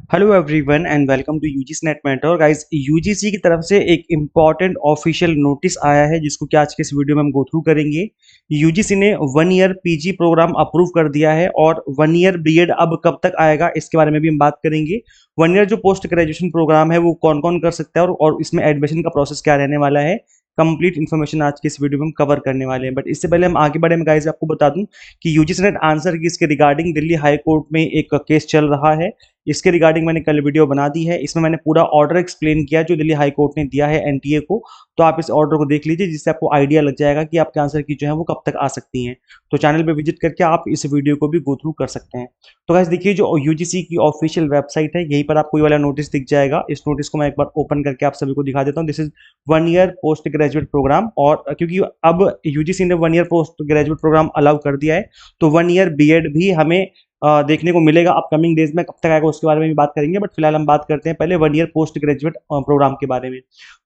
Hello everyone and welcome to UGC NET mentor guys. UGC की तरफ से एक इम्पॉर्टेंट ऑफिशियल नोटिस आया है जिसको कि आज के इस वीडियो में हम गो थ्रू करेंगे। यूजीसी ने 1 ईयर पीजी प्रोग्राम अप्रूव कर दिया है और 1 ईयर बीएड अब कब तक आएगा इसके बारे में भी हम बात करेंगे। 1 ईयर जो पोस्ट ग्रेजुएशन प्रोग्राम है वो कौन कौन कर सकता है और इसमें एडमिशन का प्रोसेस क्या रहने वाला है। कंप्लीट इन्फॉर्मेशन आज के इस वीडियो में हम कवर करने वाले हैं। बट इससे पहले हम आगे बढ़े में गाइस आपको बता दूं कि यूजीसी ने आंसर की इसके रिगार्डिंग दिल्ली हाई कोर्ट में एक केस चल रहा है। इसके रिगार्डिंग मैंने कल वीडियो बना दी है। इसमें मैंने पूरा ऑर्डर एक्सप्लेन किया जो दिल्ली हाई कोर्ट ने दिया है एनटीए को। तो आप इस ऑर्डर को देख लीजिए जिससे आपको आइडिया लग जाएगा कि आपके आंसर की जो है वो कब तक आ सकती हैं। तो चैनल पे विजिट करके आप इस वीडियो को भी गो थ्रू कर सकते हैं। तो गाइस देखिए जो यूजीसी की ऑफिशियल वेबसाइट है यहीं पर आपको ये वाला नोटिस दिख जाएगा। इस नोटिस को मैं एक बार ओपन करके आप सभी को दिखा देता हूँ। This is 1 year post graduate program. और क्योंकि अब यूजीसी ने 1 year post graduate program allow कर दिया है तो 1 ईयर बीएड भी हमें देखने को मिलेगा अपकमिंग डेज में। कब तक आएगा उसके बारे में भी बात करेंगे बट फिलहाल हम बात करते हैं पहले 1 ईयर पोस्ट ग्रेजुएट प्रोग्राम के बारे में।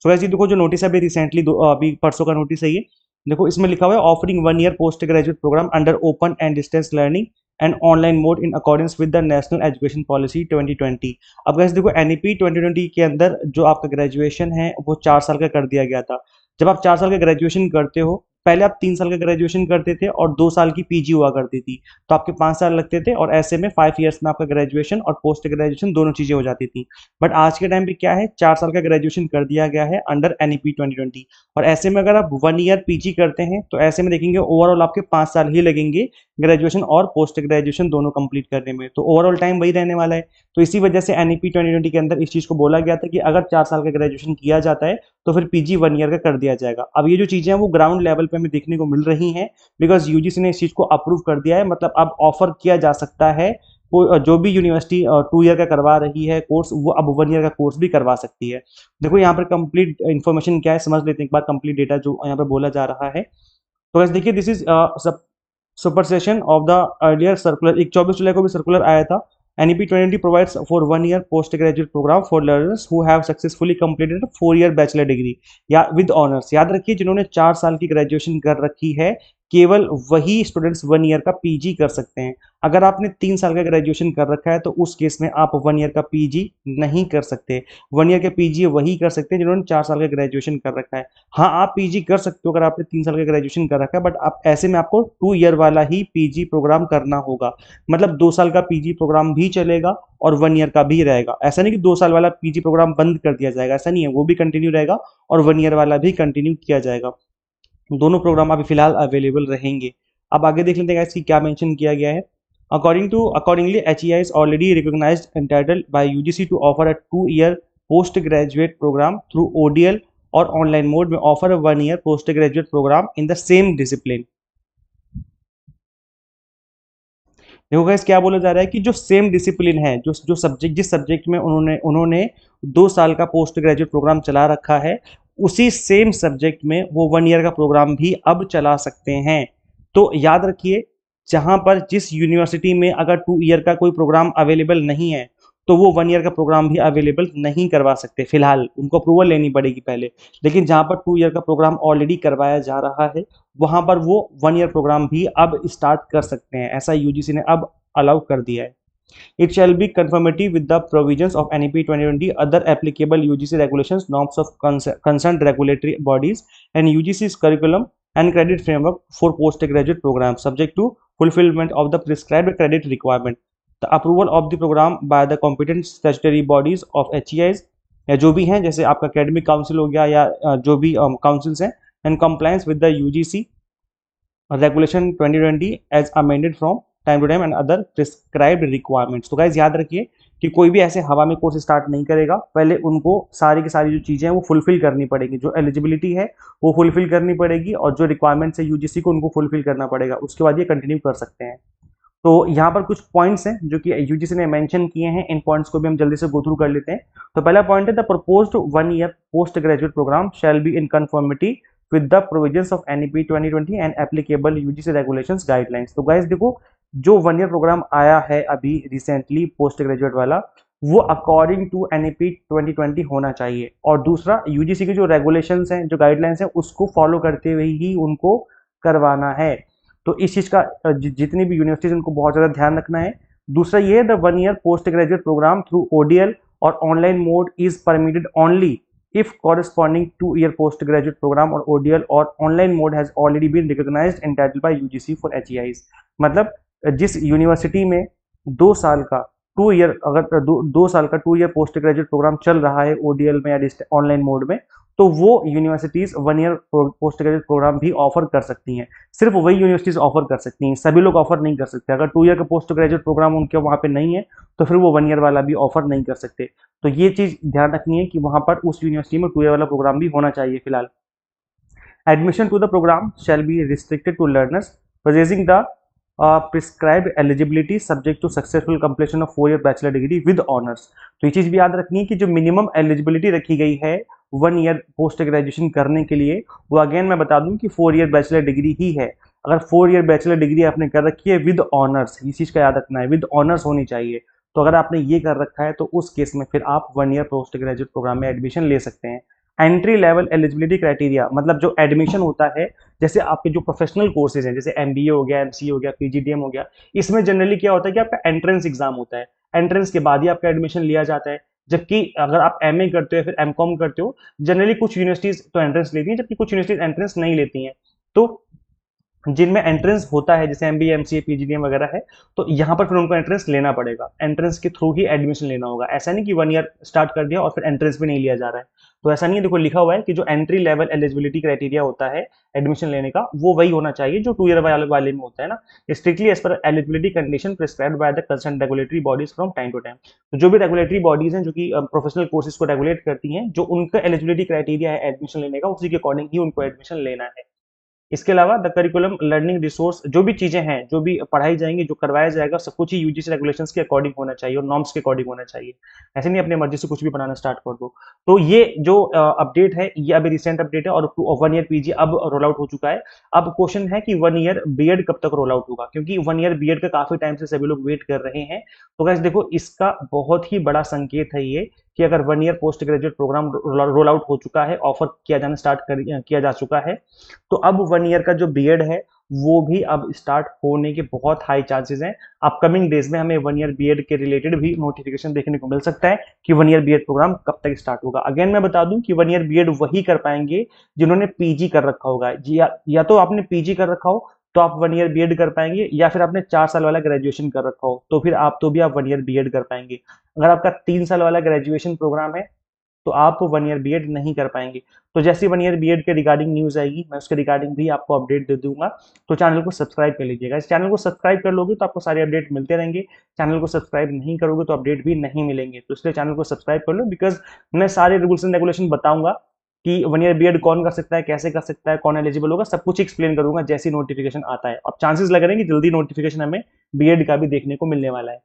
सो वैसे देखो जो नोटिस है अभी रिसेंटली अभी परसों का नोटिस है ये। देखो इसमें लिखा हुआ है offering 1 year post graduate program under open and distance learning and online mode in accordance with the national education policy 2020। अब वैसे देखो एनईपी 2020 के अंदर जो आपका ग्रेजुएशन है वो 4 साल का कर दिया गया था। जब आप 4 साल का ग्रेजुएशन करते हो, पहले आप 3 साल का ग्रेजुएशन करते थे और 2 साल की पीजी हुआ करती थी, तो आपके 5 साल लगते थे और ऐसे में 5 ईयर्स में आपका ग्रेजुएशन और पोस्ट ग्रेजुएशन दोनों चीजें हो जाती थी। बट आज के टाइम पे क्या है, 4 साल का ग्रेजुएशन कर दिया गया है अंडर एनईपी 2020। और ऐसे में अगर आप 1 ईयर पीजी करते हैं तो ऐसे में देखेंगे ओवरऑल आपके 5 साल ही लगेंगे ग्रेजुएशन और पोस्ट ग्रेजुएशन दोनों कंप्लीट करने में। तो ओवरऑल टाइम वही रहने वाला है। तो इसी वजह से एनईपी 2020 के अंदर इस चीज को बोला गया था कि अगर 4 साल का ग्रेजुएशन किया जाता है तो फिर पीजी 1 ईयर का कर दिया जाएगा। अब ये जो चीजें हैं वो ग्राउंड लेवल पे हमें देखने को मिल रही हैं बिकॉज यूजीसी ने इस चीज को अप्रूव कर दिया है। मतलब अब ऑफर किया जा सकता है जो भी यूनिवर्सिटी 2 ईयर का करवा रही है कोर्स वो अब 1 ईयर का कोर्स भी करवा सकती है। देखो यहाँ पर कंप्लीट इन्फॉर्मेशन क्या है समझ लेते हैं एक बार, कंप्लीट डेटा जो यहाँ पर बोला जा रहा है। तो वैसे देखिए this is supersession of the earlier circular. एक 24 जुलाई को भी सर्कुलर आया था। NEP 2020 provides for 1 year postgraduate program for learners who have successfully completed a 4 year bachelor degree या with honors। याद रखिए जिन्होंने 4 साल की ग्रेजुएशन कर रखी है केवल वही स्टूडेंट्स 1 ईयर का पीजी कर सकते हैं। अगर आपने 3 साल का ग्रेजुएशन कर रखा है तो उस केस में आप 1 ईयर का पीजी नहीं कर सकते। 1 ईयर के पीजी वही कर सकते हैं जिन्होंने 4 साल का ग्रेजुएशन कर रखा है। हाँ आप पीजी कर सकते हो अगर आपने 3 साल का ग्रेजुएशन कर रखा है बट आप ऐसे में आपको 2 ईयर वाला ही पीजी प्रोग्राम करना होगा। मतलब 2 साल का पीजी प्रोग्राम भी चलेगा और 1 ईयर का भी रहेगा। ऐसा नहीं कि 2 साल वाला पीजी प्रोग्राम बंद कर दिया जाएगा, ऐसा नहीं है, वो भी कंटिन्यू रहेगा और 1 ईयर वाला भी कंटिन्यू किया जाएगा। दोनों प्रोग्राम अभी फिलहाल अवेलेबल रहेंगे। अब आगे देख लेते हैं इसकी क्या मेंशन किया गया है। Accordingly, HEI is already recognized entitled by UGC to offer a 2 year postgraduate program through ODL और ऑनलाइन मोड में offer 1 year post graduate program in the same discipline. देखो गाइस क्या बोला जा रहा है कि जो सेम डिसिप्लिन है, जो जो सब्जेक्ट जिस सब्जेक्ट में उन्होंने उन्होंने 2 साल का पोस्ट ग्रेजुएट प्रोग्राम चला रखा है उसी सेम सब्जेक्ट में वो 1 ईयर का प्रोग्राम भी अब चला सकते हैं। तो याद रखिए जहां पर जिस यूनिवर्सिटी में अगर 2 ईयर का कोई प्रोग्राम अवेलेबल नहीं है तो वो 1 ईयर का प्रोग्राम भी अवेलेबल नहीं करवा सकते। फिलहाल उनको अप्रूवल लेनी पड़ेगी पहले। लेकिन जहां पर 2 ईयर का प्रोग्राम ऑलरेडी करवाया जा रहा है वहां पर वो 1 ईयर प्रोग्राम भी अब स्टार्ट कर सकते हैं। ऐसा यूजीसी ने अब अलाउ कर दिया है। It shall be conformity with the provisions of NEP 2020, other applicable UGC regulations, norms of concerned regulatory bodies, and UGC's curriculum and credit framework for postgraduate programs, subject to fulfillment of the prescribed credit requirement. The approval of the program by the competent statutory bodies of HEIs या जो भी हैं जैसे आपका academic council हो गया या जो भी councils हैं, and compliance with the UGC regulation 2020 as amended from time to time and other prescribed requirements. तो गाइज याद रखिए कि कोई भी ऐसे हवा में कोर्स स्टार्ट नहीं करेगा, पहले उनको सारी की सारी जो चीजें हैं वो फुलफिल करनी पड़ेगी। जो एलिजिबिलिटी है वो फुलफिल करनी पड़ेगी और जो रिक्वायरमेंट्स है यूजीसी को उनको फुलफिल करना पड़ेगा, उसके बाद ये कंटिन्यू कर सकते हैं। तो यहाँ पर कुछ पॉइंट्स हैं जो कि यूजीसी ने मेंशन किए हैं। इन पॉइंट्स को भी हम जल्दी से गो थ्रू कर लेते हैं। तो पहला पॉइंट है the proposed 1 year post graduate program shall be in conformity with the provisions of NEP 2020 and applicable UGC regulations guidelines। तो गाइस देखो जो 1 ईयर प्रोग्राम आया है अभी रिसेंटली पोस्ट ग्रेजुएट वाला वो अकॉर्डिंग टू NEP 2020 होना चाहिए। और दूसरा यूजीसी के जो रेगुलेशंस हैं, जो गाइडलाइंस हैं उसको फॉलो करते हुए ही उनको करवाना है। तो इस चीज का जितनी भी यूनिवर्सिटीज उनको बहुत ज्यादा ध्यान रखना है। दूसरा ये है the 1 year post graduate program through ODL और online mode is permitted only if corresponding 2-year postgraduate program or ODL or online mode has already been recognized entitled by UGC for HEIs। मतलब जिस university में 2 साल का 2 year अगर 2 साल का 2 year post graduate programme चल रहा है ओडीएल में या ऑनलाइन मोड में, तो वो universities 1 year post graduate program भी ऑफर कर सकती हैं। सिर्फ वही यूनिवर्सिटीज ऑफर कर सकती हैं, सभी लोग ऑफर नहीं कर सकते। अगर 2 ईयर का पोस्ट ग्रेजुएट प्रोग्राम उनके वहाँ पे नहीं है तो फिर वो 1 ईयर वाला भी ऑफर नहीं कर सकते। तो ये चीज ध्यान रखनी है कि वहां पर उस यूनिवर्सिटी में 2 ईयर वाला प्रोग्राम भी होना चाहिए फिलहाल। Admission to the programme shall be restricted to learners possessing the prescribed eligibility subject to successful completion of 4-year bachelor degree with honors। तो ये चीज भी याद रखनी है कि जो मिनिमम एलिजिबिलिटी रखी गई है 1 ईयर पोस्ट ग्रेजुएशन करने के लिए, वो अगेन मैं बता दूं कि 4 ईयर बैचलर डिग्री ही है। अगर 4 ईयर बैचलर डिग्री आपने कर रखी है विद ऑनर्स, इस चीज का याद रखना है, विद ऑनर्स होनी चाहिए। तो अगर आपने ये कर रखा है तो उस केस में फिर आप 1 ईयर पोस्ट ग्रेजुएट प्रोग्राम में एडमिशन ले सकते हैं। एंट्री लेवल एलिजिबिलिटी क्राइटेरिया, मतलब जो एडमिशन होता है, जैसे आपके जो प्रोफेशनल कोर्सेज हैं जैसे एमबीए हो गया, एमसीए हो गया, पीजीडीएम हो गया, इसमें जनरली क्या होता है कि आपका एंट्रेंस एग्जाम होता है, एंट्रेंस के बाद ही आपका एडमिशन लिया जाता है। जबकि अगर आप एमए करते हो या फिर एमकॉम करते हो, जनरली कुछ यूनिवर्सिटीज तो एंट्रेंस लेती हैं जबकि कुछ यूनिवर्सिटीज एंट्रेंस नहीं लेती हैं। तो जिनमें एंट्रेंस होता है जैसे एमबीए, एमसीए, पीजीडीएम वगैरह है, तो यहाँ पर फिर उनको एंट्रेंस लेना पड़ेगा, एंट्रेंस के थ्रू ही एडमिशन लेना होगा। ऐसा नहीं कि 1 ईयर स्टार्ट कर दिया और फिर एंट्रेंस भी नहीं लिया जा रहा है, तो ऐसा नहीं है। देखो लिखा हुआ है कि जो एंट्री लेवल एलिजिबिलिटी क्राइटेरिया होता है एडमिशन लेने का, वो वही होना चाहिए जो 2 ईयर वाले में होता है ना, strictly as per eligibility condition prescribed by the concern regulatory bodies from time to time. तो जो भी रेगुलेटरी बॉडीज हैं जो कि प्रोफेशनल कोर्सेज को रेगुलेट करती हैं, जो उनका एलिजिबिलिटी क्राइटेरिया है एडमिशन लेने का, उसी के अकॉर्डिंग ही उनको एडमिशन लेना है। इसके अलावा द करिकुलम लर्निंग रिसोर्स, जो भी चीजें हैं, जो भी पढ़ाई जाएंगी, जो करवाया जाएगा, सब कुछ ही यूजीसी रेगुलेशंस के अकॉर्डिंग होना चाहिए और नॉर्म्स के अकॉर्डिंग होना चाहिए। ऐसे नहीं अपने मर्जी से कुछ भी बनाना स्टार्ट कर दो। तो ये जो अपडेट है ये अभी रिसेंट अपडेट है और 1 ईयर पीजी अब रोल आउट हो चुका है। अब क्वेश्चन है कि 1 ईयर बीएड कब तक रोल आउट होगा, क्योंकि 1 ईयर बीएड का काफी टाइम से सभी लोग वेट कर रहे हैं। तो गाइस देखो, इसका बहुत ही बड़ा संकेत है ये कि अगर 1 year post graduate programme roll out हो चुका है, ऑफर किया जा चुका है, तो अब 1 ईयर का जो बीएड है वो भी अब स्टार्ट होने के बहुत हाई चांसेस हैं। अपकमिंग डेज में हमें 1 ईयर बीएड के रिलेटेड भी नोटिफिकेशन देखने को मिल सकता है कि 1 ईयर बीएड प्रोग्राम कब तक स्टार्ट होगा। अगेन मैं बता दूं कि 1 ईयर बीएड वही कर पाएंगे जिन्होंने पीजी कर रखा होगा, या तो आपने पीजी कर रखा हो तो आप 1 ईयर बीएड कर पाएंगे, या फिर आपने 4 साल वाला ग्रेजुएशन कर रखा हो तो फिर आप 1 ईयर बीएड कर पाएंगे। अगर आपका 3 साल वाला ग्रेजुएशन प्रोग्राम है तो आप 1 ईयर बीएड नहीं कर पाएंगे। तो जैसे 1 ईयर बीएड के रिगार्डिंग न्यूज आएगी, मैं उसके रिगार्डिंग भी आपको अपडेट दे दूंगा। तो चैनल को सब्सक्राइब कर लीजिएगा। इस चैनल को सब्सक्राइब कर लोगे तो आपको सारे अपडेट मिलते रहेंगे। चैनल को सब्सक्राइब नहीं करोगे तो अपडेट भी नहीं मिलेंगे। तो इसलिए चैनल को सब्सक्राइब कर लो, बिकॉज मैं सारे रूल्स एंड रेगुलेशन बताऊंगा कि 1 ईयर बीएड कौन कर सकता है, कैसे कर सकता है, कौन एलिजिबल होगा, सब कुछ एक्सप्लेन करूंगा जैसी नोटिफिकेशन आता है। अब चांसेस लग रहे हैं कि जल्दी नोटिफिकेशन हमें बीएड का भी देखने को मिलने वाला है।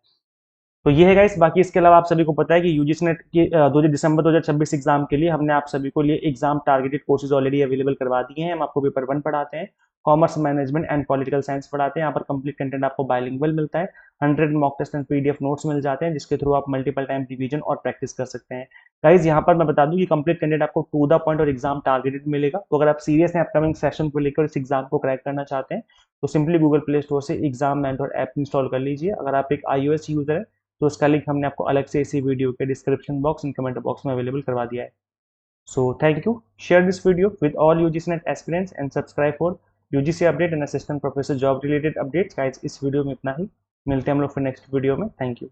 तो ये है गाइस। बाकी इसके अलावा आप सभी को पता है कि यूजीसी नेट के 2 दिसंबर 2026 एग्जाम के लिए हमने आप सभी को लिए exam targeted courses already available करवा दिए हैं। हम आपको पेपर 1 पढ़ाते हैं, commerce management and political science पढ़ाते हैं। यहाँ पर कंप्लीट कंटेंट आपको बाइलिंगुअल मिलता है, 100 mock test and PDF notes मिल जाते हैं जिसके थ्रू आप मल्टीपल टाइम रिवीजन और प्रैक्टिस कर सकते हैं। गाइज यहाँ पर मैं बता दूं कि कंप्लीट कंटेंट आपको टू द पॉइंट और एग्जाम टारगेटेड मिलेगा। तो अगर आप सीरियस हैं अपकमिंग सेशन को लेकर, इस एग्जाम को क्रैक करना चाहते हैं, तो सिंपली गूगल प्ले स्टोर से एग्जाम मेंटर ऐप इंस्टॉल कर लीजिए। अगर आप एक iOS यूजर है तो उसका लिंक हमने आपको अलग से इसी वीडियो के description box and comment box में अवेलेबल करवा दिया है। So thank you, share this video with all UGC net aspirants and subscribe for UGC update and assistant professor job related updates. Guys इस वीडियो में इतना ही, मिलते हैं हम लोग फिर नेक्स्ट वीडियो में। Thank you.